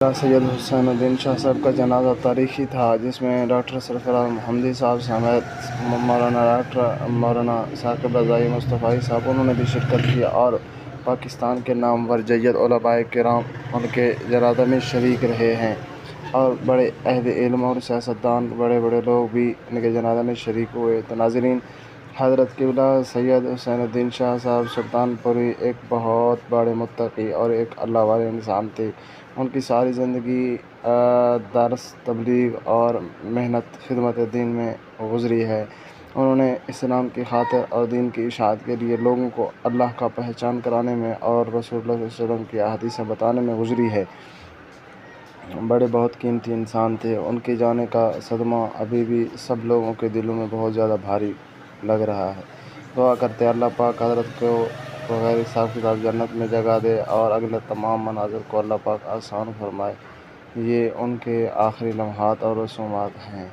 سید حسین الدین شاہ صاحب کا جنازہ تاریخی تھا، جس میں ڈاکٹر سرفراز محمدی صاحب سمیت مولانا ثاقب رضائی مصطفی صاحب انہوں نے بھی شرکت کی، اور پاکستان کے نامور جید علماء کرام ان کے جنازہ میں شریک رہے ہیں، اور بڑے اہل علم اور سیاستدان بڑے بڑے لوگ بھی ان کے جنازہ میں شریک ہوئے۔ تو ناظرین، حضرت قبلہ سید حسین الدین شاہ صاحب سلطان پوری ایک بہت بڑے متقی اور ایک اللہ والے انسان تھے۔ ان کی ساری زندگی درس، تبلیغ اور محنت خدمت دین میں گزری ہے۔ انہوں نے اسلام کی خاطر اور دین کی اشاعت کے لیے لوگوں کو اللہ کا پہچان کرانے میں اور رسول اللہ صلی اللہ علیہ وسلم کی احادیث بتانے میں گزری ہے۔ بڑے بہت قیمتی انسان تھے۔ ان کے جانے کا صدمہ ابھی بھی سب لوگوں کے دلوں میں بہت زیادہ بھاری لگ رہا ہے۔ دعا کرتے ہیں اللہ پاک حضرت کو بغیر حساب کتاب جنت میں جگہ دے، اور اگلے تمام مناظر کو اللہ پاک آسان فرمائے۔ یہ ان کے آخری لمحات اور رسومات ہیں۔